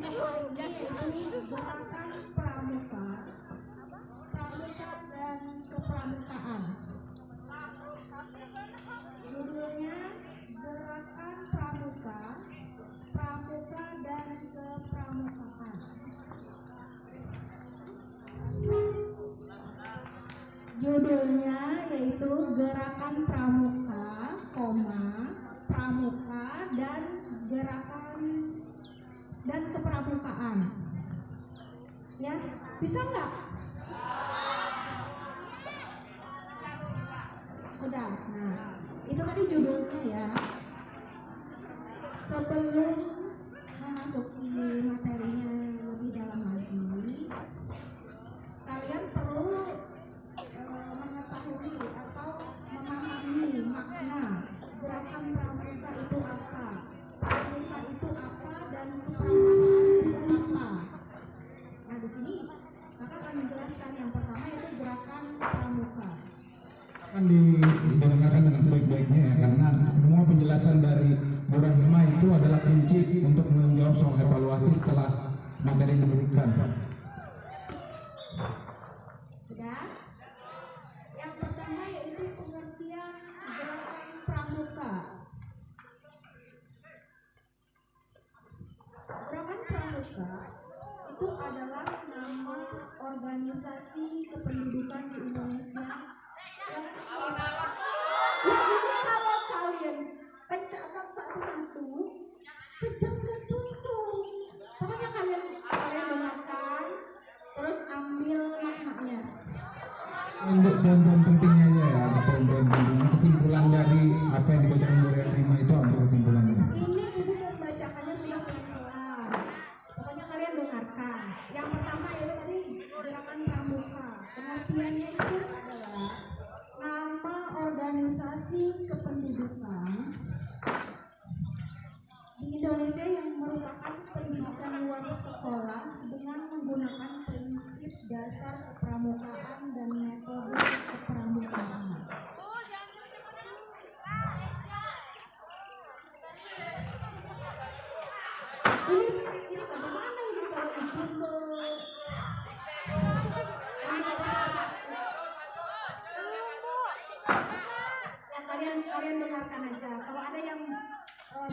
yaitu gerakan pramuka, pramuka dan kepramukaan. Judulnya gerakan pramuka, pramuka dan kepramukaan. Judulnya yaitu gerakan pramuka, pramuka dan gerakan dan kepramukaan. Ya, bisa nggak? Sudah. Nah, itu tadi judulnya ya. Sebelum memasuki materinya lebih dalam lagi, kalian perlu mengetahui atau memahami makna gerakan pramuka itu apa, pramuka itu apa, dan kepramukaan itu apa. Nah, di sini maka akan menjelaskan yang pertama yaitu gerakan pramuka. Akan didengarkan dengan sebaik-baiknya ya, karena semua penjelasan dari Bu Rahima itu adalah kunci untuk menjawab soal evaluasi setelah materi diberikan. Sudah? Yang pertama yaitu pengertian gerakan pramuka. Gerakan pramuka itu adalah nama organisasi kependudukan di Indonesia yang ini kalau kalian pencatatan satu-satu sejam tertutup. Pokoknya kalian dengarkan terus ambil maknanya. Untuk poin-poin pentingnya ya, poin-poin kesimpulan dari apa yang dibacakan Bu Rahima itu ambil kesimpulannya. Ini ibu membacakannya sudah pelan-pelan. Pokoknya kalian dengarkan. Yang pertama yaitu tadi gerakan pramuka. Pengertiannya itu adalah nama organisasi kependudukan di Indonesia yang merupakan pendidikan luar sekolah dengan menggunakan prinsip dasar kepramukaan dan metode kepramukaan. Ini bagaimana ini kalau ibu kalian dengarkan aja. Kalau ada yang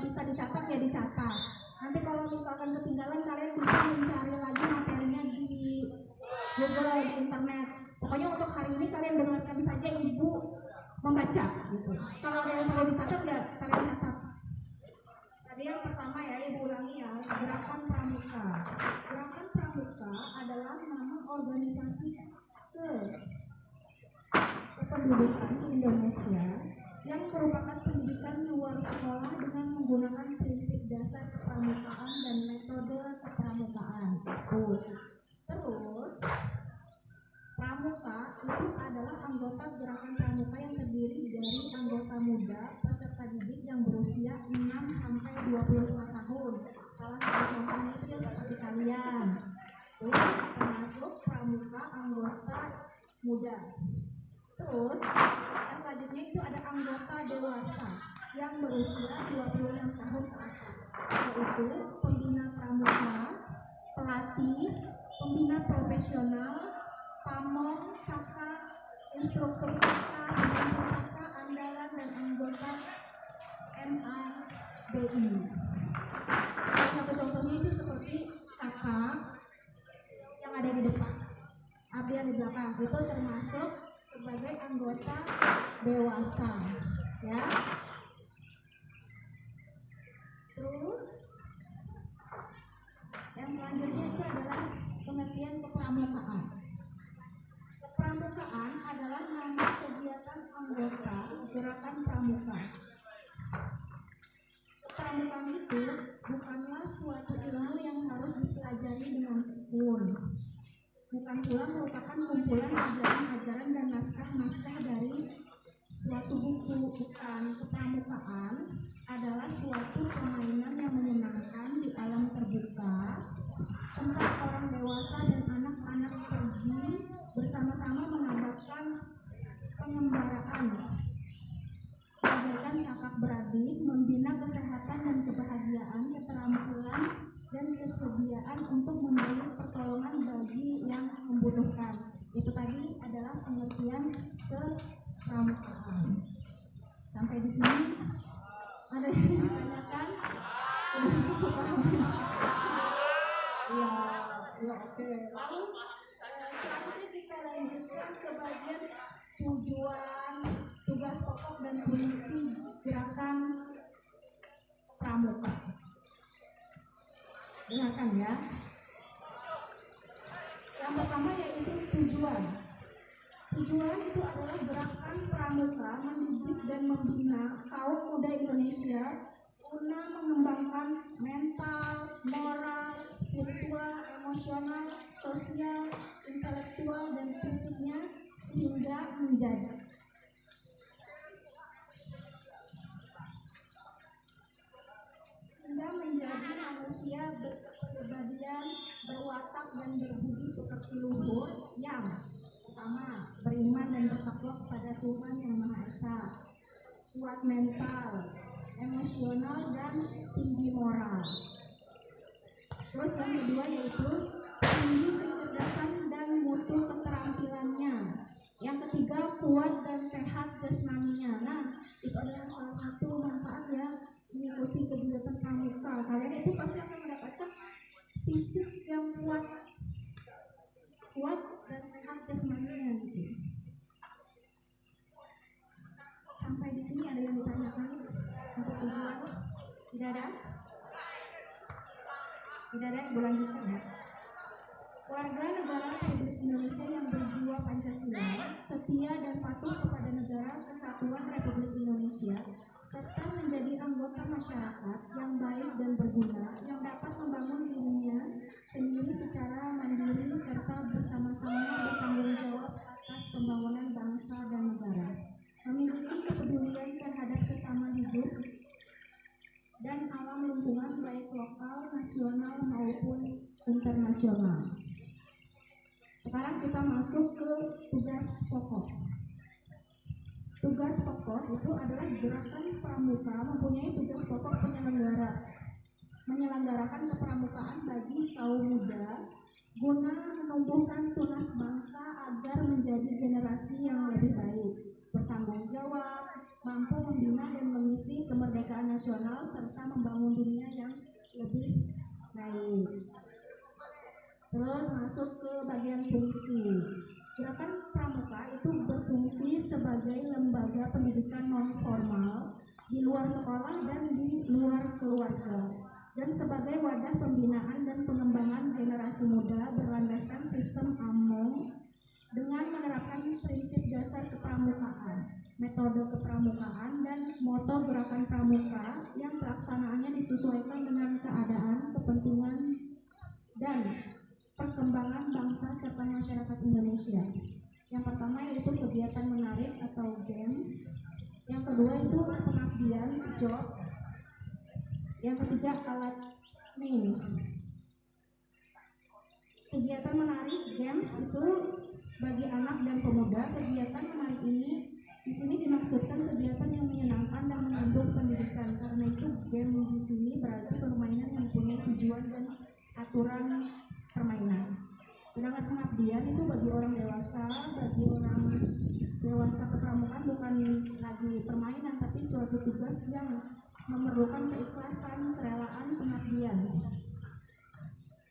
bisa dicatat ya dicatat. Nanti kalau misalkan ketinggalan kalian bisa mencari lagi materinya di Google, di internet. Pokoknya untuk hari ini kalian dengarkan saja ibu membaca gitu. Kalau ada yang perlu dicatat ya kalian catat. Tadi yang pertama ya ibu ulangi ya, gerakan pramuka. Gerakan pramuka adalah nama organisasi kependudukan Indonesia yang merupakan pendidikan luar sekolah dengan menggunakan prinsip dasar kepramukaan dan metode kepramukaan. Terus pramuka itu adalah anggota gerakan pramuka yang terdiri dari anggota muda peserta didik yang berusia 6 sampai 25 tahun. Salah satu contohnya itu yang seperti kalian. Itu termasuk pramuka anggota muda. Terus yang selanjutnya itu ada anggota dewasa yang berusia 26 tahun ke atas, yaitu pembina pramuka, pelatih, pembina profesional, pamong, saka, instruktur saka, pendamping saka, andalan, dan anggota MABI. Salah satu contohnya itu seperti kakak yang ada di depan, abdi yang di belakang, itu termasuk sebagai anggota dewasa, ya. Terus yang selanjutnya itu adalah pengertian kepramukaan. Kepramukaan adalah nama kegiatan anggota gerakan pramuka. Kepramukaan itu bukanlah suatu ilmu yang harus dipelajari dengan tekun. Bukan pula merupakan kumpulan ajaran-ajaran dan naskah-naskah dari suatu buku. Bukan. Kepramukaan adalah suatu permainan yang menyenangkan di alam terbuka, tempat orang dewasa dan anak-anak pergi bersama-sama menambahkan pengembaraan, bagaikan kakak beradik, membina kesehatan dan kebahagiaan, keterampilan dan ketersediaan untuk memberi pertolongan bagi yang membutuhkan. Itu tadi adalah pengertian kepramukaan. Sampai di sini ada yang ditanyakan? Sudah cukup paham? Ya, ya oke. Lalu selanjutnya kita lanjutkan ke bagian tujuan, tugas pokok dan fungsi gerakan pramuka. Dengarkan ya. Yang pertama yaitu tujuan. Tujuan itu adalah gerakan pramuka mendidik dan membina kaum muda Indonesia guna mengembangkan mental, moral, spiritual, emosional, sosial, intelektual, dan fisiknya sehingga menjadi manusia berkepribadian, berwatak dan berbudi pekerti luhur yang pertama beriman dan bertakwa kepada Tuhan Yang Maha Esa, kuat mental, emosional dan tinggi moral. Terus yang kedua yaitu tinggi kecerdasan dan mutu keterampilannya. Yang ketiga kuat dan sehat jasmaninya. Nah, itu adalah salah satu manfaat ya mengikuti kegiatan pramuka. Kalian itu pasti akan mendapatkan fisik yang kuat dan sehat jasmaninya gitu. Sampai di sini ada yang ditanyakan untuk tujuan? Tidak ada? Tidak ada? Berlanjutkan ya. Warga negara Republik Indonesia yang berjiwa Pancasila, setia dan patuh kepada negara kesatuan Republik Indonesia, serta menjadi anggota masyarakat yang baik dan berguna, yang dapat membangun dirinya sendiri secara mandiri serta bersama-sama bertanggung jawab atas pembangunan bangsa dan negara, memiliki kepedulian terhadap sesama hidup dan alam lingkungan baik lokal, nasional maupun internasional. Sekarang kita masuk ke tugas pokok. Tugas pokok itu adalah gerakan pramuka mempunyai tugas pokok menyelenggarakan kepramukaan bagi kaum muda guna menumbuhkan tunas bangsa agar menjadi generasi yang lebih baik, bertanggung jawab, mampu membina dan mengisi kemerdekaan nasional serta membangun dunia yang lebih baik. Terus masuk ke bagian fungsi. Gerakan pramuka itu berfungsi sebagai lembaga pendidikan non formal di luar sekolah dan di luar keluarga, dan sebagai wadah pembinaan dan pengembangan generasi muda berlandaskan sistem AMONG dengan menerapkan prinsip dasar kepramukaan, metode kepramukaan, dan moto gerakan pramuka yang pelaksanaannya disesuaikan dengan keadaan, kepentingan, dan perkembangan bangsa serta masyarakat Indonesia. Yang pertama yaitu kegiatan menarik atau games. Yang kedua itu pengabdian, job. Yang ketiga alat means. Kegiatan menarik games itu bagi anak dan pemuda. Kegiatan menarik ini di sini dimaksudkan kegiatan yang menyenangkan dan mengandung pendidikan. Karena itu game di sini berarti permainan yang mempunyai tujuan dan aturan permainan. Sedangkan pengabdian itu bagi orang dewasa kepramukaan bukan lagi permainan tapi suatu tugas yang memerlukan keikhlasan, kerelaan, pengabdian.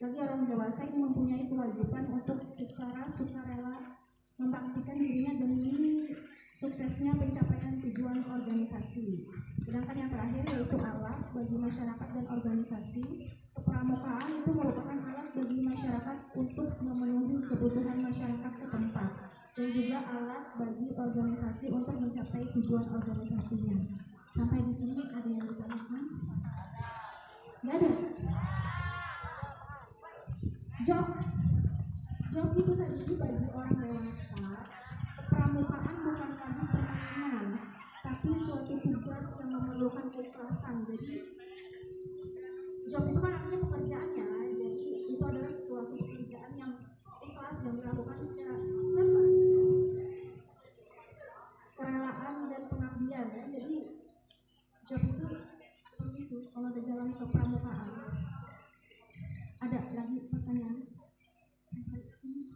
Bagi orang dewasa yang mempunyai kewajiban untuk secara sukarela membaktikan dirinya demi suksesnya pencapaian tujuan organisasi. Sedangkan yang terakhir yaitu alat bagi masyarakat dan organisasi. Kepramukaan itu merupakan alat bagi masyarakat untuk memenuhi kebutuhan masyarakat setempat dan juga alat bagi organisasi untuk mencapai tujuan organisasinya. Sampai di sini ada yang ditanyakan? Nggak ada? Job itu tadi bagi orang dewasa. Kepramukaan bukan lagi permainan, tapi suatu tugas yang memerlukan keikhlasan. Jadi job itu kan artinya pekerjaannya, jadi itu adalah sesuatu pekerjaan yang ikhlas yang dilakukan secara ikhlas, kerelaan dan pengabdian ya. Jadi job itu seperti itu kalau di dalam kepramukaan. Ada lagi pertanyaan sampai sini.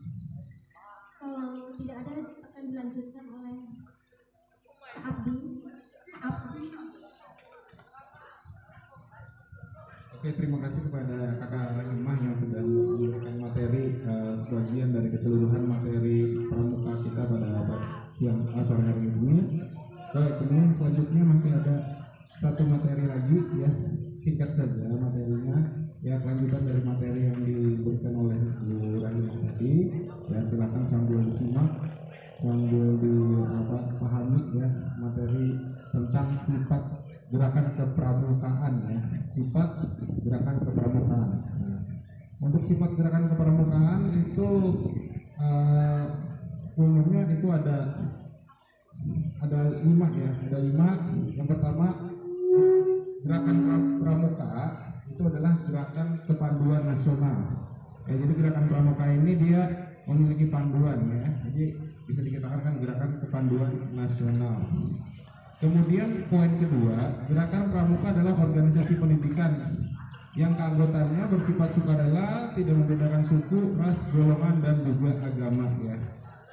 Kalau tidak ada akan dilanjutkan oleh Kak Abdi. Oke, terima kasih kepada Kakak Imah yang sudah memberikan materi sebagian dari keseluruhan materi pramuka kita pada sore hari ini. Baik, kemudian selanjutnya masih ada satu materi lagi ya, singkat saja materinya ya, kelanjutan dari materi yang diberikan oleh Bu Rahimah tadi ya. Silakan sambil disimak, sambil dipahami ya materi tentang sifat gerakan kepramukaan ya, sifat gerakan kepramukaan. Nah, untuk sifat gerakan kepramukaan itu umumnya itu ada 5 ya, ada 5. Yang pertama, gerakan pramuka itu adalah gerakan kepanduan nasional. Ya, jadi gerakan pramuka ini dia memiliki panduan ya, jadi bisa dikatakan gerakan kepanduan nasional. Kemudian poin kedua, gerakan pramuka adalah organisasi pendidikan yang keanggotaannya bersifat sukarela, tidak membedakan suku, ras, golongan, dan juga agama ya.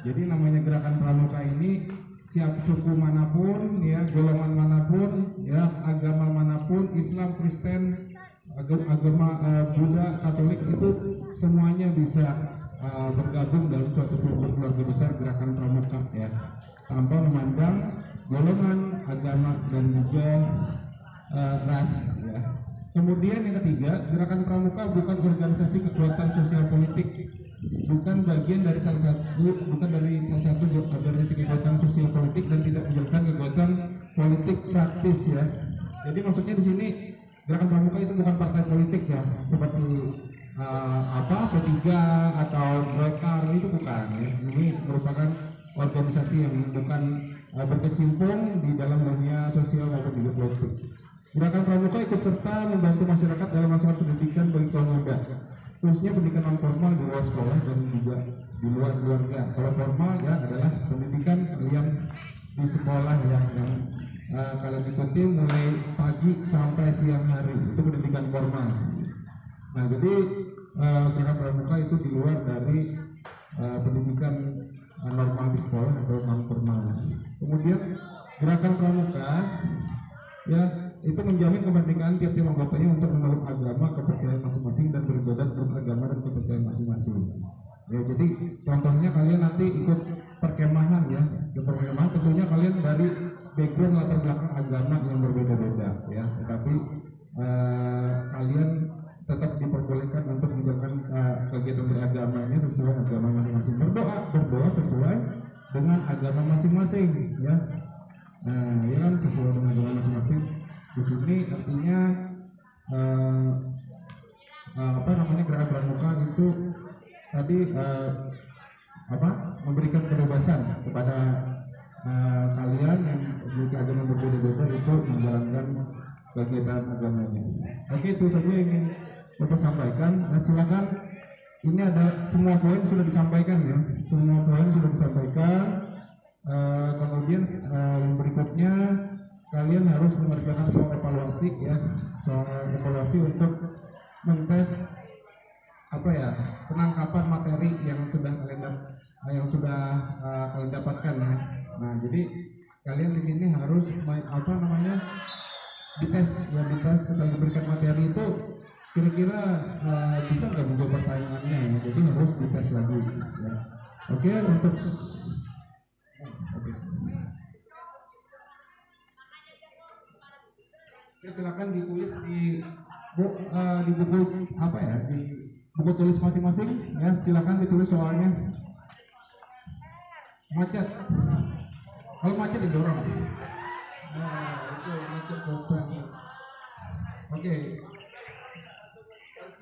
Jadi namanya gerakan pramuka ini siap suku manapun ya, golongan manapun ya, agama manapun, Islam, Kristen, agama Buddha, Katolik, itu semuanya bisa bergabung dalam suatu keluarga besar gerakan pramuka ya, tanpa memandang golongan, agama, dan juga ras ya. Kemudian yang ketiga, gerakan pramuka bukan organisasi kekuatan sosial politik, bukan dari salah satu organisasi kekuatan sosial politik, dan tidak menjalankan kekuatan politik praktis ya. Jadi maksudnya di sini gerakan pramuka itu bukan partai politik ya, seperti P3 atau Golkar, itu bukan ya. Ini merupakan organisasi yang bukan berkecimpung di dalam dunia sosial maupun juga politik. Gerakan pramuka ikut serta membantu masyarakat dalam masalah pendidikan bagi kaum muda, khususnya pendidikan non formal di luar sekolah dan juga di luar keluarga. Kalau formal ya adalah pendidikan yang di sekolah ya, yang kalian ikuti mulai pagi sampai siang hari, itu pendidikan formal. Nah, jadi gerakan pramuka itu di luar dari pendidikan normal di sekolah atau non formal. Kemudian gerakan pramuka ya itu menjamin kemerdekaan tiap-tiap anggotanya untuk memeluk agama, kepercayaan masing-masing, dan beribadah menurut agama dan kepercayaan masing-masing. Ya, jadi contohnya kalian nanti ikut perkemahan ya, ke perkemahan tentunya kalian dari background latar belakang agama yang berbeda-beda ya, tetapi kalian tetap diperbolehkan untuk menjalankan kegiatan beragamanya sesuai agama masing-masing, berdoa sesuai dengan agama masing-masing ya. Nah, ya kan, sesuai dengan agama masing-masing. Di sini artinya gerakan pramuka itu tadi memberikan kebebasan kepada kalian yang memiliki agama berbeda-beda itu menjalankan kegiatan agamanya. Oke, itu saja yang ingin Bapak sampaikan. Nah, silakan, ini ada semua poin sudah disampaikan ya, semua poin sudah disampaikan. Kemudian yang berikutnya kalian harus mengerjakan soal evaluasi ya, soal evaluasi untuk mentes penangkapan materi yang sudah kalian dapatkan ya. Nah, jadi kalian di sini harus dites setelah diberikan materi itu kira-kira bisa nggak menjawab pertanyaannya ya. Jadi harus dites lagi ya. Oke, untuk ya, silakan ditulis di buku di buku tulis masing-masing ya, silakan ditulis soalnya. Macet, kalau macet didorong. Nah, itu macet bukan. Oke,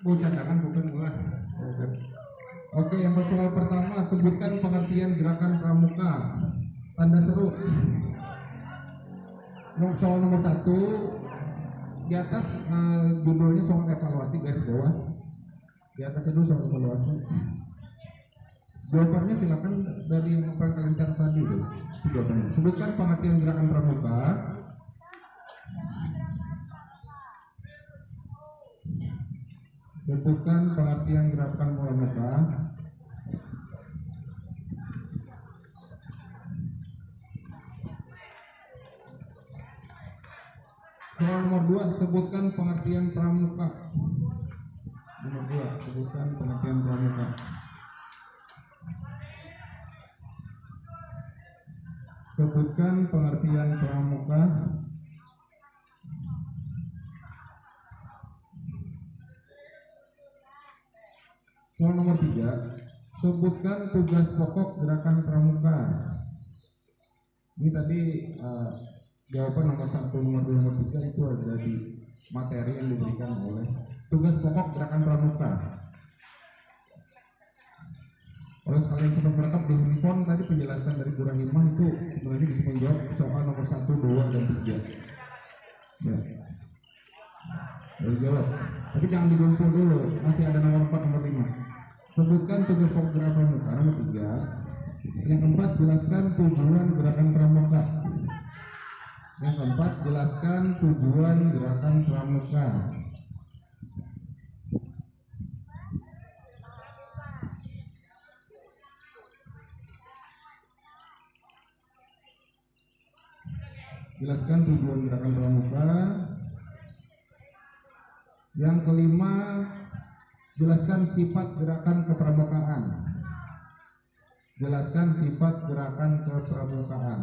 cadangan bukan gula. Oke, yang soal pertama, sebutkan pengertian gerakan pramuka. Tanda seru. Soal nomor 1 di atas judulnya soal evaluasi, garis bawah. Di atas itu soal evaluasi. Jawabannya silakan dari yang kalian catat tadi itu jawabannya. Sebutkan pengertian gerakan pramuka. Sebutkan pengertian gerakan pramuka. Soal nomor 2, sebutkan pengertian pramuka. Nomor 2, sebutkan pengertian pramuka. Sebutkan pengertian pramuka. Soal nomor 3, sebutkan tugas pokok gerakan pramuka. Ini tadi jawaban nomor 1, nomor 2, nomor 3 itu ada di materi yang diberikan oleh tugas pokok gerakan pramuka. Oleh sekalian cepat merekam di handphone, tadi penjelasan dari Bu Rahimah itu sebenarnya bisa menjawab soal nomor 1, 2, dan 3. Ya. Boleh jawab. Tapi jangan dilumpur dulu, masih ada nomor 4, nomor 5. Sebutkan tugas pokok gerakan pramuka. Nomor 3. Yang keempat, jelaskan tujuan gerakan pramuka. Yang keempat, jelaskan tujuan gerakan pramuka. Jelaskan tujuan gerakan pramuka. Yang kelima, jelaskan sifat gerakan kepramukaan. Jelaskan sifat gerakan kepramukaan.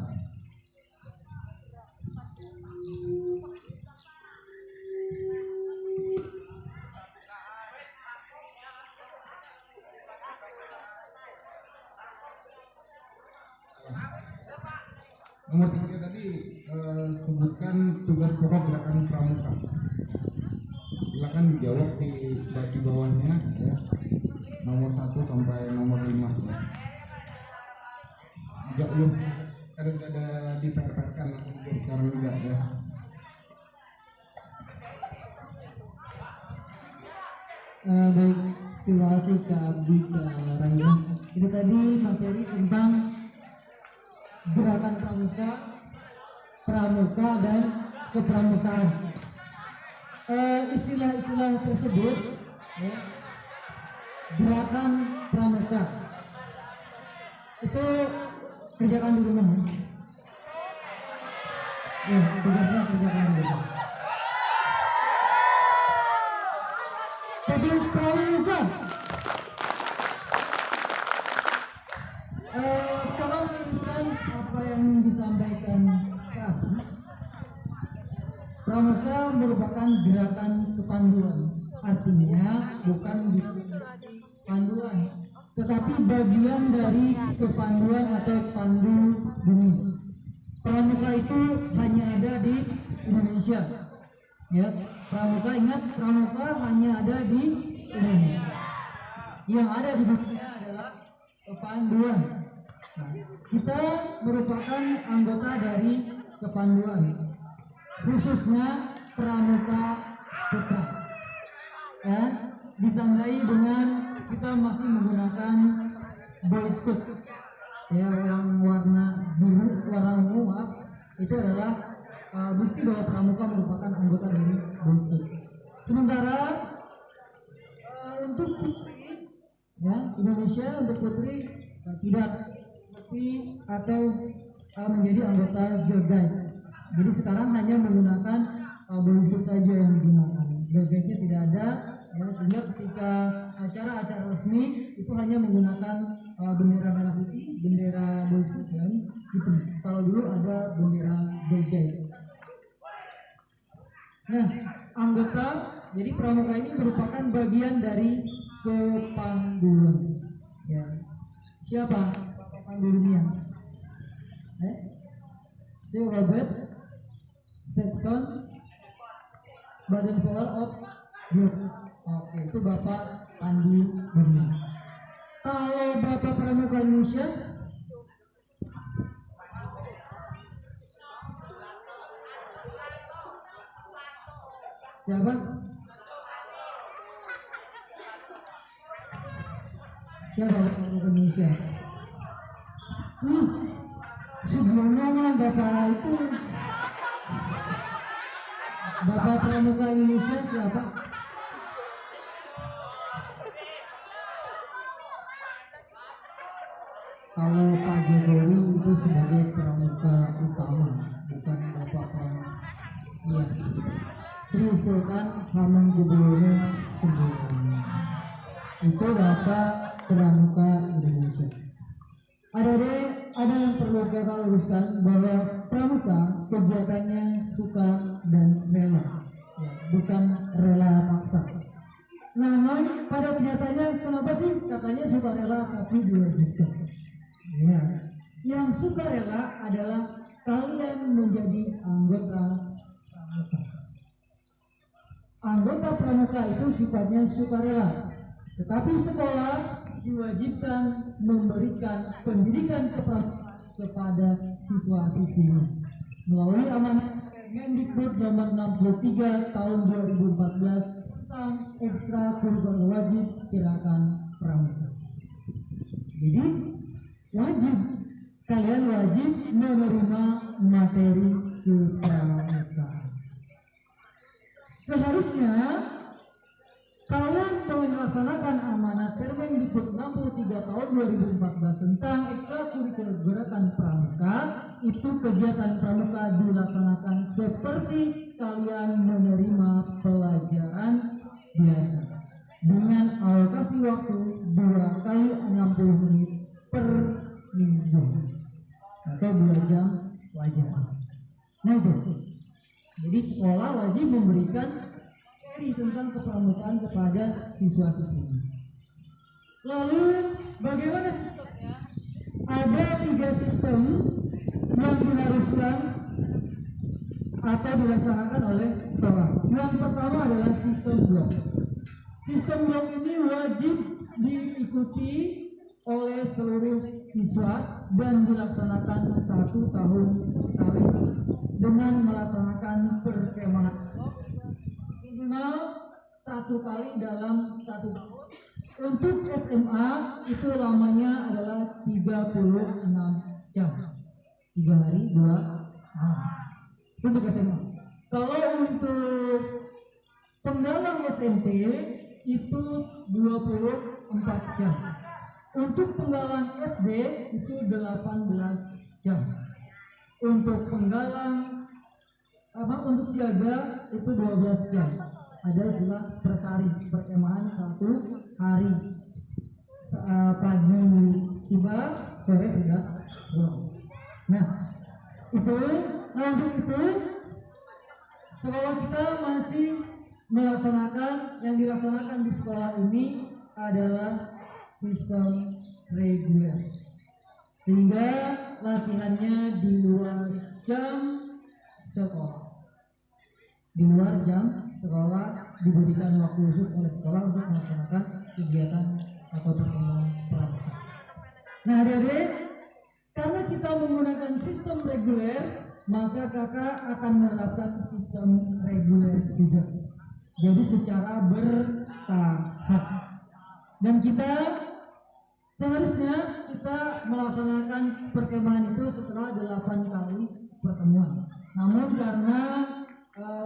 Nomor 3 tadi sebutkan tugas pokok gerakan pramuka. Silakan dijawab di bawahnya ya. Nomor 1 sampai nomor 5 ya. Juga belum ada diperhatikan untuk sekarang juga ya. Baik, terima kasih Kak Abdi, Kak Raina. Itu tadi materi tentang gerakan pramuka, pramuka dan kepramukaan. Istilah-istilah tersebut ya, gerakan pramuka itu kerjakan di rumah ya, tugasnya kerjakan di rumah. Tapi pramuka kalau meneruskan apa yang disampaikan Kak, pramuka merupakan gerakan kepanduan, artinya bukan panduan, tetapi bagian dari kepanduan atau pandu bumi. Pramuka itu hanya ada di Indonesia, ya. Pramuka, ingat, pramuka hanya ada di Indonesia. Yang ada di dunia adalah kepanduan. Nah, kita merupakan anggota dari kepanduan, khususnya pramuka putra. Ya, ditandai dengan kita masih menggunakan Boy Scout ya, yang warna biru, warna ungu, itu adalah bukti bahwa pramuka merupakan anggota dari Boy Scout. Sementara untuk putri ya, Indonesia untuk putri tidak seperti atau menjadi anggota Girl Guide. Jadi sekarang hanya menggunakan Boy Scout saja yang digunakan, Girl Guide-nya tidak ada ya, sehingga ketika acara-acara resmi itu hanya menggunakan bendera merah putih, bendera Boy Scout dan putih. Kalau dulu ada bendera Girl Guide. Nah, anggota, jadi pramuka ini merupakan bagian dari kepanduan. Ya. Siapa pandu dunia? Sir Robert Stetson, Baden-Powell of Europe. Oke, itu Bapak pandu dunia. Kalau Bapak pramuka Indonesia, siapa? Siapa Bapak pramuka Indonesia? Sebelumnya Bapak itu Bapak pramuka Indonesia siapa? kalau Pak Jokowi itu sebagai pramuka utama, bukan Bapak Pramuka. Iya, Sri Sultan Hamengkubuwono IX. Itu Bapak Pramuka Indonesia. Ada yang perlu kakak luruskan bahwa pramuka kegiatannya suka dan rela, ya, bukan rela paksa. Namun pada kenyataannya kenapa sih katanya suka rela tapi diwajibkan? Ya, yang suka rela adalah kalian menjadi anggota pramuka. Anggota pramuka itu sifatnya sukarela, tetapi sekolah diwajibkan memberikan pendidikan kepada siswa-siswinya melalui amanat Permendikbud nomor 63 tahun 2014 tentang ekstrakurikuler wajib gerakan pramuka. Jadi kalian wajib menerima materi kepramukaan. Seharusnya kalau melaksanakan amanat Permendikbud 63 tahun 2014 tentang ekstrakurikuler gerakan pramuka, itu kegiatan pramuka dilaksanakan seperti kalian menerima pelajaran biasa dengan alokasi waktu 2 kali 60 menit per minggu atau 2 jam pelajaran. Nah itu, jadi sekolah wajib memberikan tentang kepramukaan kepada siswa-siswinya. Lalu bagaimana sistemnya? Ada 3 sistem yang diharuskan atau dilaksanakan oleh sekolah. Yang pertama adalah sistem blok. Sistem blok ini wajib diikuti oleh seluruh siswa dan dilaksanakan 1 tahun sekali dengan melaksanakan perkemahan minimal 1 kali dalam 1 tahun. Untuk SMA itu lamanya adalah 36 jam, 3 hari 2 malam. Itu untuk SMA. Kalau untuk penggalang SMP itu 24 jam. Untuk penggalang SD itu 18 jam. Untuk penggalang untuk siaga itu 12 jam. Ada istilah persari, perkemahan 1 hari. Pagi tiba, sore sudah pulang. Nah, untuk itu sekolah kita masih melaksanakan, yang dilaksanakan di sekolah ini adalah sistem reguler, sehingga latihannya di luar jam sekolah. Di luar jam sekolah diberikan waktu khusus oleh sekolah untuk melaksanakan kegiatan atau perkembangan pramuka. Nah adik-adik, karena kita menggunakan sistem reguler, maka kakak akan menerapkan sistem reguler juga. Jadi secara bertahap. Dan kita seharusnya kita melaksanakan perkemahan itu setelah 8 kali pertemuan. Namun karena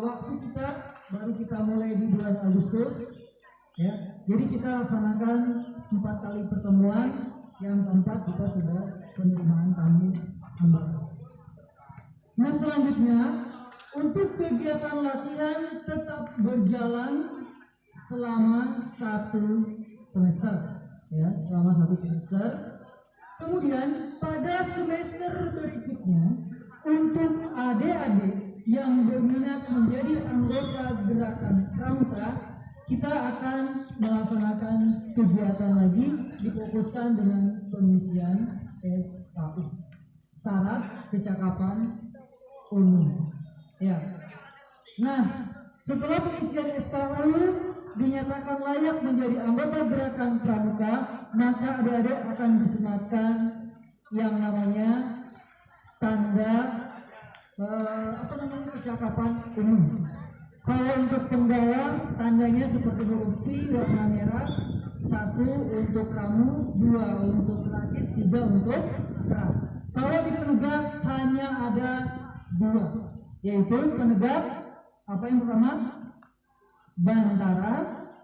waktu kita baru kita mulai di bulan Agustus, ya, jadi kita laksanakan 4 kali pertemuan. Yang keempat kita sudah penerimaan tamu anggota. Nah selanjutnya untuk kegiatan latihan tetap berjalan selama 1 semester, ya, selama 1 semester. Kemudian pada semester berikutnya untuk adik-adik yang berminat menjadi anggota gerakan pramuka, kita akan melaksanakan kegiatan lagi difokuskan dengan pengisian SKU, syarat kecakapan umum. Ya. Nah, setelah pengisian SKU dinyatakan layak menjadi anggota gerakan pramuka, maka adik-adik akan disematkan yang namanya tanda kecakapan umum. Kalau untuk penggalang tandanya seperti huruf V warna merah, 1 untuk ramu, 2 untuk rakit, 3 untuk kerat. Kalau di penegak hanya ada 2, yaitu penegak apa yang pertama? Bantara,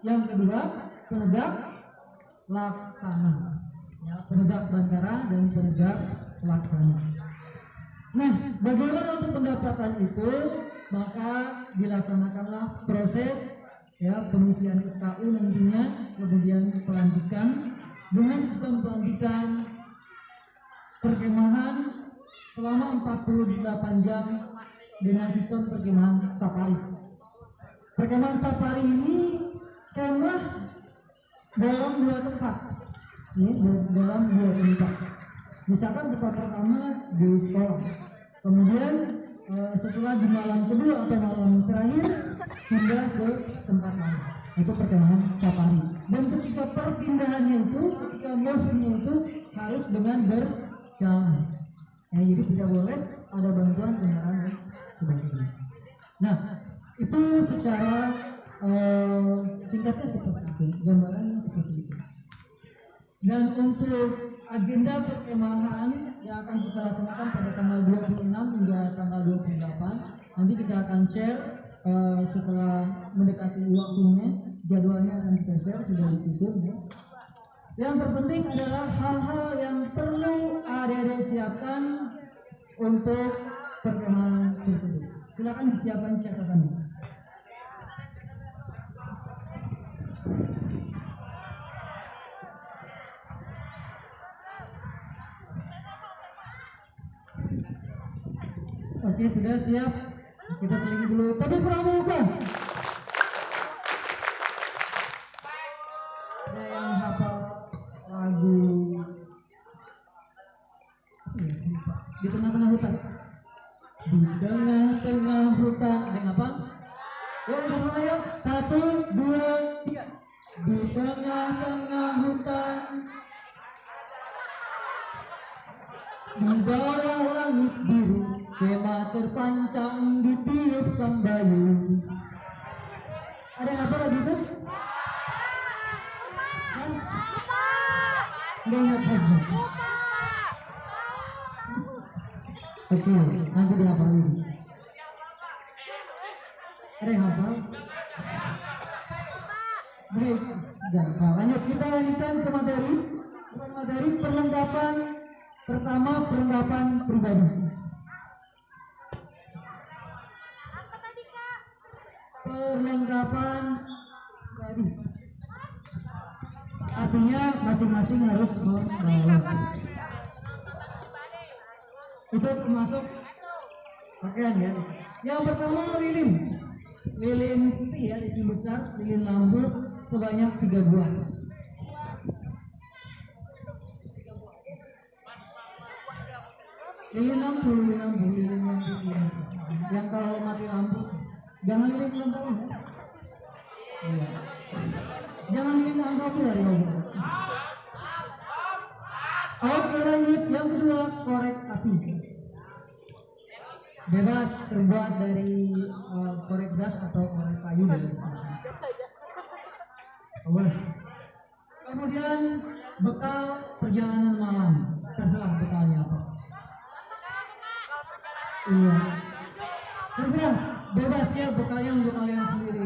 yang kedua penegak laksana. ya, penegak bantara dan penegak pelaksana. Nah, bagaimana untuk pendapatan itu? Maka dilaksanakanlah proses ya pengisian SKU nantinya, kemudian pelantikan dengan sistem pelantikan perkemahan selama 48 jam dengan sistem perkemahan safari. Perkemahan safari ini kemah dalam 2 tempat, ya, dalam 2 tempat. Misalkan tempat pertama di sekolah, kemudian setelah di malam kedua atau malam terakhir pindah ke tempat lain, itu perkemahan safari. Dan ketika perpindahannya itu, ketika musimnya itu harus dengan berjalan. Jadi tidak boleh ada bantuan kendaraan dan sebagainya. Nah, itu secara singkatnya seperti itu, gambarannya seperti itu. Dan untuk agenda perkemahan yang akan kita laksanakan pada tanggal 26 hingga tanggal 28, nanti kita akan share setelah mendekati waktunya, jadwalnya akan kita share, sudah disusun ya. Yang terpenting adalah hal-hal yang perlu adik-adik siapkan untuk perkemahan tersebut. Silakan disiapkan catatannya. Oke, sudah siap. Kita selidiki dulu. Tapi pramuka. Ada yang hafal lagu di tengah-tengah hutan? Di tengah-tengah hutan. Ada yang apa? Yuk, sama yuk. 1, 2, 3. Di tengah-tengah hutan, di bawah langit biru, kemah terpancang di tiup sang bayu. Ada yang apa lagi itu? Nggak ingat lagi. Oke, nanti dihafal dulu. Ada yang hafal? Baik, gampang. Lanjut, kita lanjutkan ke materi. Bukan materi, perlengkapan. Pertama, perlengkapan pribadi. Perlengkapan pribadi. Artinya masing-masing harus membawa. Itu termasuk pakaian ya. Yang pertama lilin. Lilin putih ya, lilin besar, lilin lampu sebanyak 3 buah. Lilin lampu, lilin yang putih. Yang kalau mati lampu, jangan lilin ulang tahun ya. Iya. Jangan lilin angka dari Allah. Oke, lanjut. Yang kedua, korek api. Bebas terbuat dari korek gas atau korek kayu dari sana. Kemudian bekal perjalanan malam, terserah bekalnya apa. Iya, terserah, bebas ya, bekalnya untuk kalian sendiri.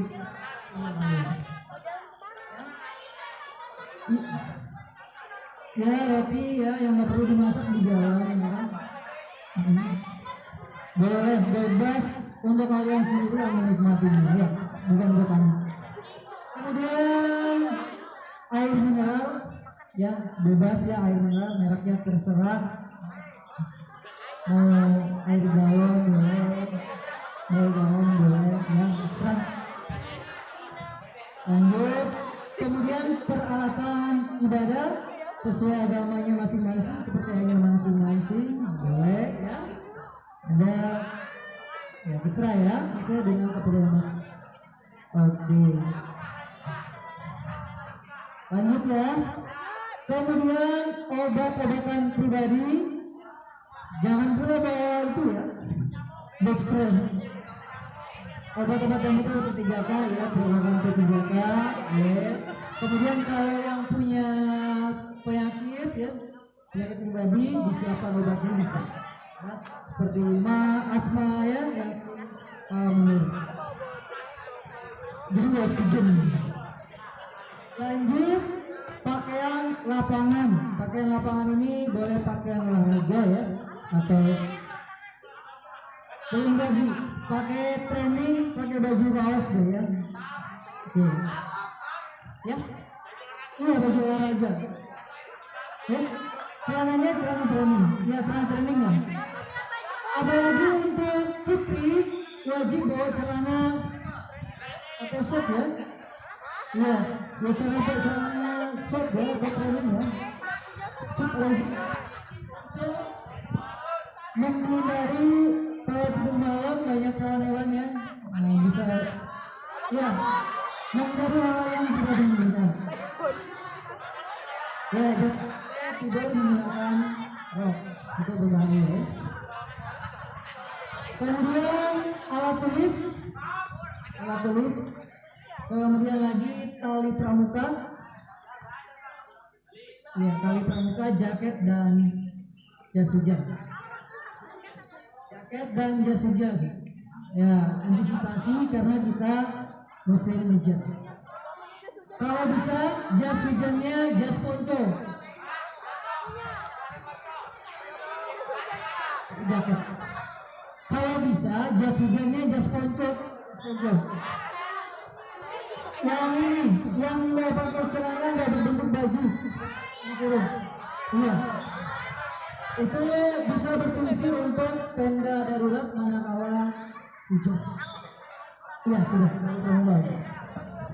Ya, roti ya yang nggak perlu dimasak di jalan, ya kan? Boleh, bebas untuk kalian sendiri yang menikmatinya ya, bukan. Kemudian air mineral ya, bebas ya, air mineral mereknya terserah, mau air galon boleh, ya, terserah. Lanjut, kemudian peralatan ibadah sesuai agamanya masing-masing, kepercayaannya masing-masing boleh ya. Ada ya, terserah ya, sesuai dengan keperluan mas. Oke, lanjut ya. Kemudian obat-obatan pribadi, jangan pula bawa itu ya, Dextran. Obat-obatan itu P3K ya, program P3K ya. Kemudian kalau yang punya penyakit ya, penyakit pribadi, disiapkan obatnya bisa ya, seperti asma ya, yang jadi oksigen. Lanjut, pakaian lapangan pakaian lapangan ini boleh pakaian olahraga ya, atau belum lagi pakai training, pakai baju kaos deh ya. Oke. Ya. Iya, baju olahraga. Ya. Celananya celana training. Ya, celana training lah. Apalagi untuk putri wajib bawa celana atau short ya. Ya, ya celana short ya, atau training ya. Short wajib. Menghindari kalau tidur malam banyak hewan ya, bisa ya menghindari hal yang tidak diinginkan. Ya, jangan tidur menggunakan rok, itu berbahaya ya. Kemudian alat tulis, kemudian lagi tali pramuka, ya tali pramuka, jaket dan jas hujan. Jaket dan jas hujan, ya antisipasi karena kita musim hujan. Kalau bisa jas hujannya jas ponco, jaket. Kalau bisa jas hujannya jas ponco. Yang ini, yang mau pakai celana nggak berbentuk baju, iya. Itu bisa berfungsi untuk tenda darurat manakala hujan. Iya sudah, terlambat.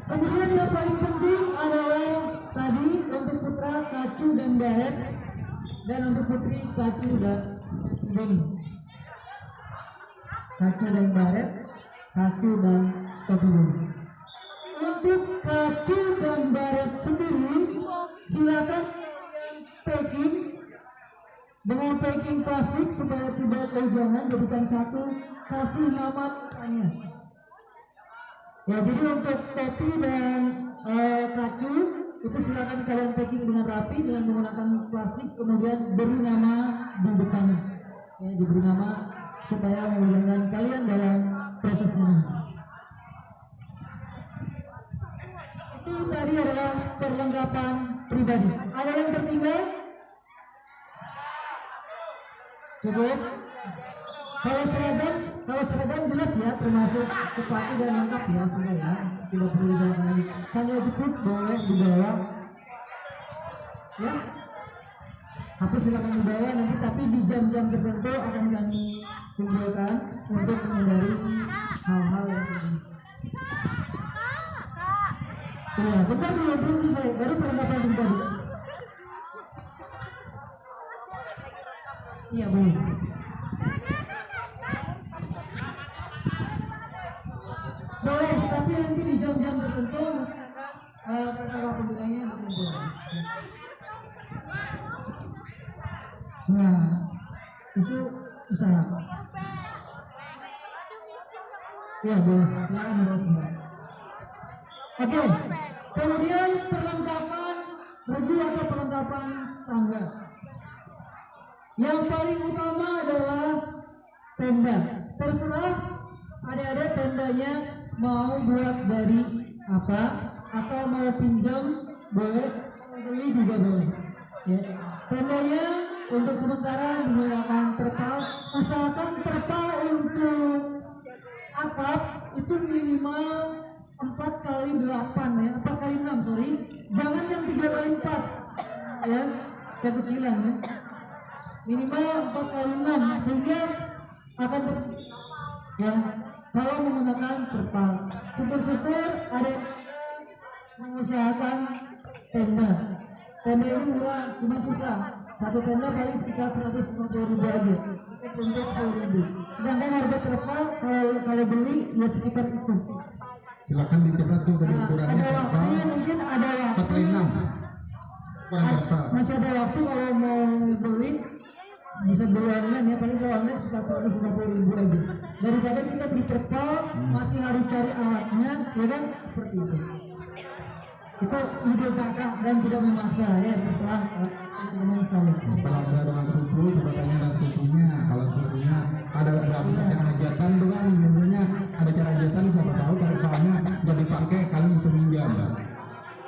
Kemudian yang paling penting adalah tadi untuk putra kacu dan baret, dan untuk putri kacu dan topi. Kacu dan baret, kacu dan topi. Untuk kacu dan baret sendiri silakan packing dengan packing plastik supaya tidak kehujanan, jadikan satu, kasih nama tulisannya. Ya, jadi untuk topi dan kacu itu silakan kalian packing dengan rapi dengan menggunakan plastik, kemudian beri nama di depannya. Ya, diberi nama supaya memudahkan kalian dalam prosesnya. Itu tadi adalah perlengkapan pribadi. Ada yang tertinggal? Cukup. Kalau seragam jelas ya, termasuk sepatu dan lengkap ya semua ya, tidak perlu dibawa lagi. Sandal jepit boleh dibawa, ya. HP silakan dibawa nanti, tapi di jam-jam tertentu akan kami kumpulkan untuk menghindari hal-hal yang tadi. Iya, bentar dulu, belum selesai, baru perlengkapan pribadi. Iya boleh. Boleh, tapi nanti di jam-jam tertentu kakak penggunanya berkumpul. Nah, itu usaha. Ya boleh, silakan bawa sebentar. Oke, kemudian perlengkapan regu atau perlengkapan sangga. Yang paling utama adalah tenda. Terserah ada tendanya mau buat dari apa, atau mau pinjam boleh, mau beli juga boleh. Ya. Tendanya untuk sementara menggunakan terpal. Usahakan terpal untuk atap itu minimal 4x8 ya, 4x6 sorry. Jangan yang 3x4 ya, kekecilan ya. Minimal 4x6 sehingga akan ya kalau menggunakan terpal. Syukur-syukur ada yang mengusahakan tenda. Tenda ini murah, cuma susah. Satu tenda paling sekitar 150.000 aja untuk 10.000. Sedangkan harga terpal kalau beli ya sekitar itu. Silakan dicatat tuh tadi ukurannya ada waktu, terpal mungkin ada waktu 4x6 ukuran terpal. Masih ada waktu kalau mau beli bisa beli online ya, paling kalau online sekitar 150.000 aja. Daripada kita beli terpal masih harus cari alatnya, ya kan, seperti itu. Itu ide kakak dan tidak memaksa ya, terserah teman-teman sekalian. Kalau ada dengan sepupu, coba tanya ada sepupunya. Kalau sepupunya ada misalnya hajatan tuh kan, misalnya ada cara hajatan, siapa tahu terpalnya jadi pakai kalian bisa minjam.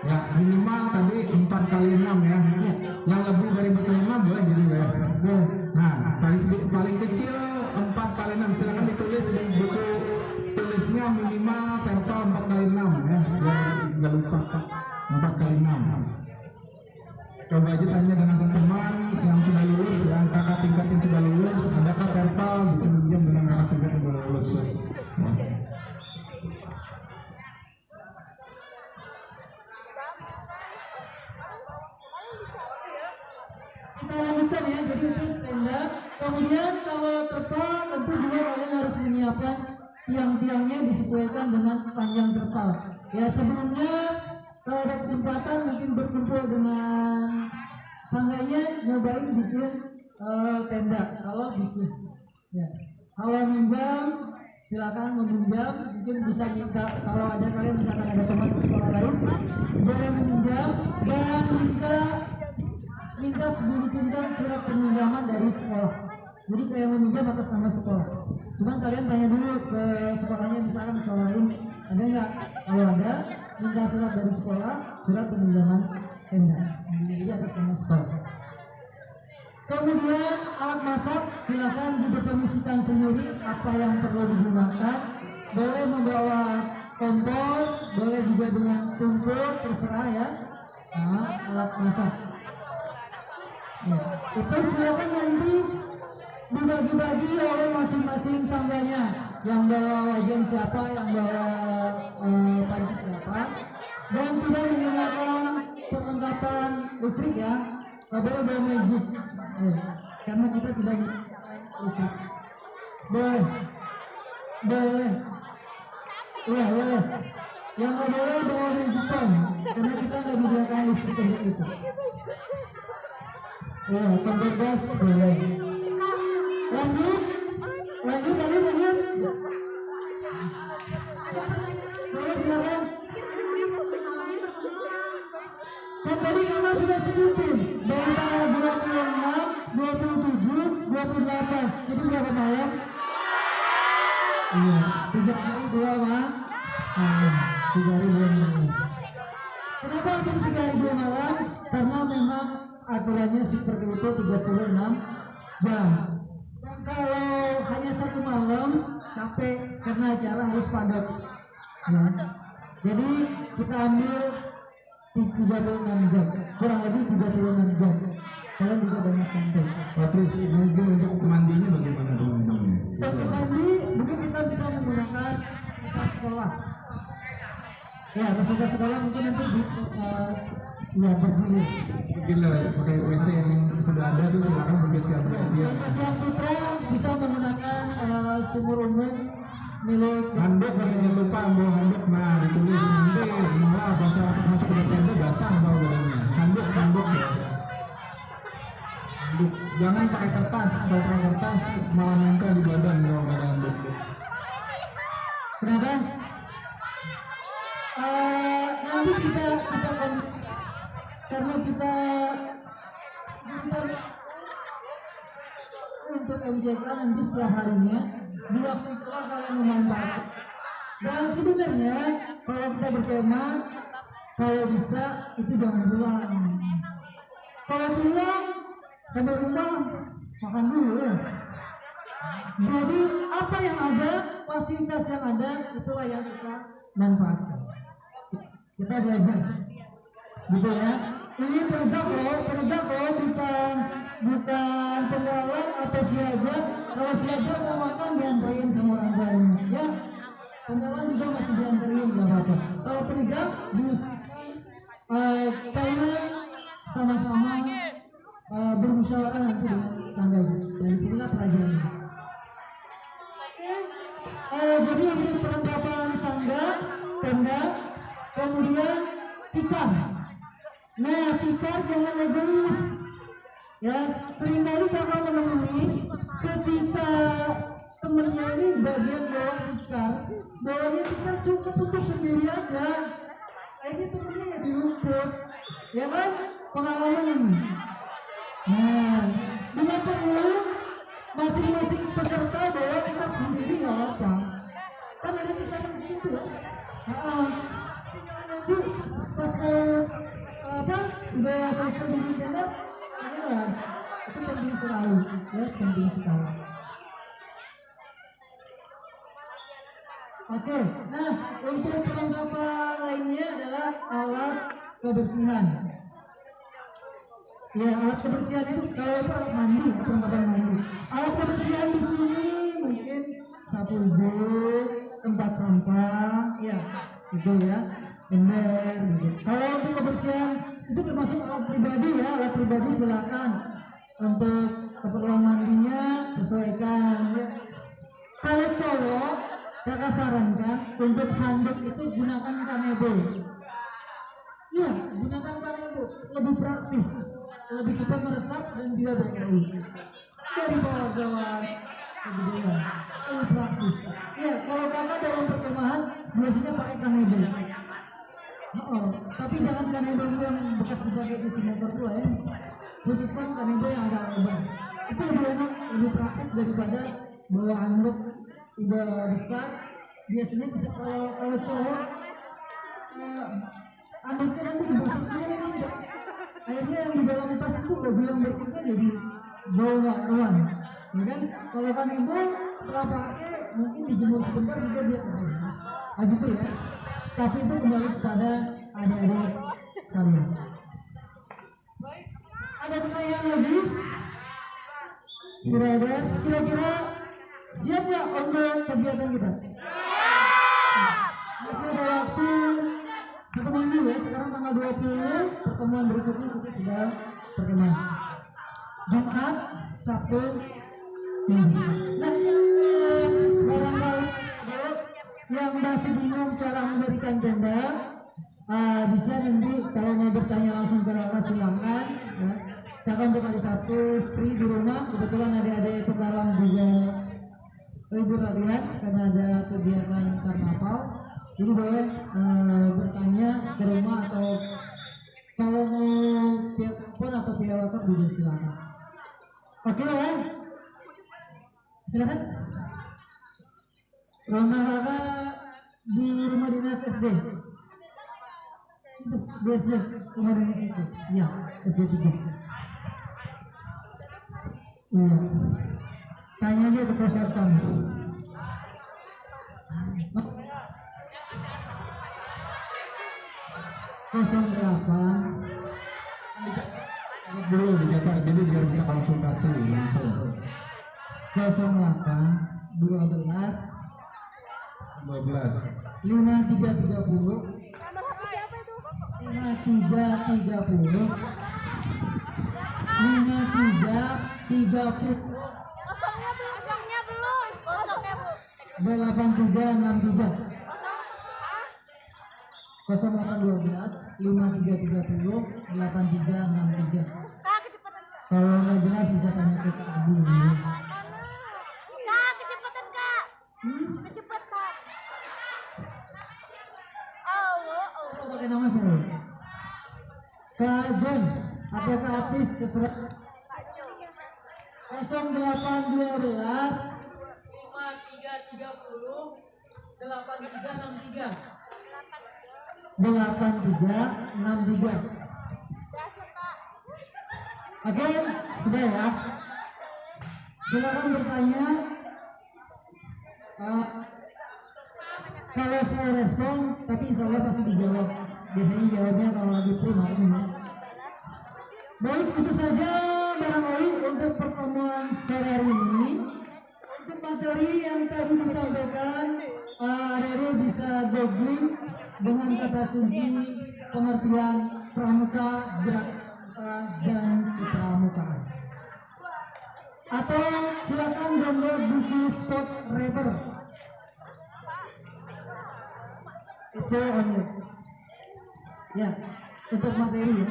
Ya minimal tadi 4x6 ya. Yang lebih dari paling kecil 4x6, silakan ditulis di buku tulisnya minimal terpal 4x6 ya, biar nggak lupa 4x6. Coba aja tanya dengan teman yang sudah lulus, yang kakak tingkat yang sudah lulus, adakah terpal, bisa pinjam dengan kakak tingkat yang sudah lulus. Kita lanjutkan ya, jadi itu tenda. Kemudian kalau terpal tentu juga kalian harus menyiapkan tiang-tiangnya disesuaikan dengan panjang terpal. Ya sebelumnya kalau ada kesempatan mungkin berkumpul dengan sangganya, nyobain bikin tenda kalau bikin. Ya. Kalau minjam silakan meminjam, mungkin bisa minta kalau ada kalian misalkan ada teman di sekolah lain boleh meminjam dan minta sebutkan surat peminjaman dari sekolah. Jadi kayak meminjam atas nama sekolah. Cuman kalian tanya dulu ke sekolahnya, misalkan sekolah lain ada nggak? Kalau ada, minta surat dari sekolah, surat peminjaman tenda. Jadi atas nama sekolah. Kemudian alat masak silakan didefinisikan sendiri apa yang perlu digunakan. Boleh membawa kompor, boleh juga dengan tungku, terserah ya. Nah, alat masak. Ya, itu silakan nanti dibagi-bagi oleh masing-masing sangganya. Yang bawa wajan siapa, yang bawa panci siapa, dan tidak menggunakan perlengkapan listrik ya. Nggak boleh bawa magic, karena kita tidak menggunakan listrik. Boleh, iya boleh. Yang nggak boleh bawa magic phone, karena kita nggak menggunakan listrik untuk itu. Ya, kompor gas boleh. Lanjut. Boleh silakan. Kan tadi kakak sudah sebutin dari tanggal 26, 27, 28. Jadi berapa malam? Iya, 3 hari 2 malam. 3 hari 2 malam. Kenapa hampir 3 hari 2 malam? Karena memang aturannya seperti itu 36 jam. Dan kalau hanya 1 malam capek karena acara harus padat. Ya. Jadi kita ambil 36 jam, kurang lebih 36 jam. Kalian juga banyak santai. Patris, mungkin untuk mandinya bagaimana teman-teman? Untuk mandi mungkin kita bisa menggunakan tas sekolah. Ya, fasilitas sekolah mungkin nanti bergilir. Mungkin pakai WC yang sudah ada tuh silakan bergeser aja. Untuk yang putra bisa menggunakan sumur umum milik Handuk, jangan lupa ambil handuk. Nah, ditulis nanti malah basah, masuk ke tenda basah sama badannya. Handuk ya. Handuk. Jangan pakai kertas. Kalau pakai kertas malah nempel di badan kalau nggak ada handuk. Kenapa? Nanti kita akan karena kita untuk MJK nanti setiap harinya di waktu itulah kalian memanfaatkan. Dan sebenarnya kalau kita berkemah, kalau bisa itu jangan pulang. Kalau pulang sampai rumah makan dulu ya. Jadi apa yang ada, fasilitas yang ada itulah yang kita manfaatkan. Kita belajar, gitu ya. Ini perda kok bukan penggalan atau siaga. Kalau siaga mau makan diantarin sama orang tuanya, ya. Penggalan juga masih diantarin, nggak apa-apa. Kalau perda kalian sama-sama bermusyawarah nanti dengan sangganya. Dan disinilah pelajarannya. Jadi untuk perlengkapan sangga, tenda, kemudian tikar. Nah, tikar jangan egois. Ya, seringkali kakak menemui ketika temennya ini bagian bawa tikar, bawanya tikar cukup untuk sendiri aja. Akhirnya temennya ya di rumput, ya kan? Pengalaman ini. Nah, bila perlu masing-masing peserta bawa tikar sendiri nggak apa-apa. Kan ada tikar yang kecil tuh, nanti pas mau udah selesai bikin tenda, itu penting penting sekali, ya penting sekali. Oke, nah untuk perlengkapan lainnya adalah alat kebersihan. Ya, alat kebersihan itu kalau itu alat mandi, perlengkapan mandi. Alat kebersihan di sini mungkin sapu hijau, tempat sampah, ya itu ya, ember gitu. Kalau untuk kebersihan itu termasuk alat pribadi ya, alat pribadi silakan untuk keperluan mandinya sesuaikan. Ya. Kalau cowok, kakak sarankan untuk handuk itu gunakan kanebo. Iya, gunakan kanebo, lebih praktis, lebih cepat meresap dan tidak berbau. Dari bawah gawat kemudian lebih praktis. Iya, kalau kakak dalam perkemahan biasanya pakai kanebo. Tapi jangan kanebo yang bekas dipakai cuci motor pula ya. Khususkan kanebo yang agak lebar. Itu lebih enak, lebih praktis daripada bawa handuk udah besar. Biasanya kalau cowok handuknya nanti dibosoknya ini tidak. Akhirnya yang di dalam tas itu baju yang bersihnya jadi bau nggak karuan, ya kan? Kalau kanebo setelah pakai mungkin dijemur sebentar juga dia kering. Nah gitu ya. Tapi itu kembali kepada adik-adik sekalian. Ada pertanyaan lagi? Tidak ada. Kira-kira siap nggak untuk kegiatan kita? Masih ada waktu 1 minggu ya. Sekarang tanggal 20, pertemuan berikutnya kita sudah perkemahan. Jumat, Sabtu, Minggu. Nah, barangkali yang masih bingung cara memberikan tenda, bisa nanti kalau mau bertanya langsung ke Raka silahkan. Ya. Karena untuk hari Sabtu free di rumah, kebetulan adik-adik penggalang juga libur latihan karena ada kegiatan karnaval. Jadi boleh bertanya ke rumah atau kalau mau via telepon atau via WhatsApp juga silakan. Oke ya, silakan. Rumah Raka di rumah dinas SD. Itu di SD rumah dinas itu. Iya, SD 3. Iya. Tanya aja ke peserta. Kosong berapa? Dulu dicatat jadi biar bisa konsultasi langsung. 08 12 5330 Kalau nggak jelas bisa tanya ke Kak Abu. Kak, kecepatan Kak. Kecepatan. Kalau pakai nama saya Kak John atau Kak Apis terserah. 0812 5330 8363. Oke, sudah ya. Silakan bertanya. Kalau saya respon, tapi insya Allah pasti dijawab. Biasanya jawabnya kalau lagi free malam ya. Baik, itu saja barangkali untuk pertemuan sore hari ini. Untuk materi yang tadi disampaikan, adik-adik bisa googling dengan kata kunci pengertian pramuka, gerak dan kepramukaan. Atau silakan download buku Scott Reber. Itu online. Ya, untuk materi ya.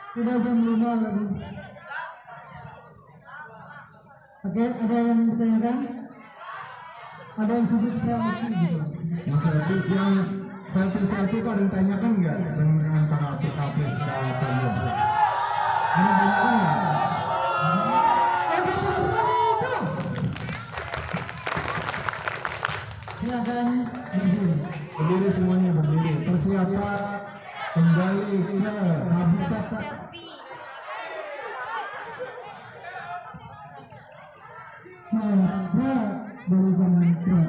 Sudah jam 5 lebih. Oke, ada yang ditanyakan? Ada yang sibuk saya mungkin gitu. Mas Elvi yang selfie kok ada yang tanyakan nggak dengan antara PKPS ke Kamu? Ada yang tanyakan nggak? Silakan berdiri. Berdiri semuanya berdiri. Persiapan kembali ke habitat. Selfie. Siapa boleh menonton?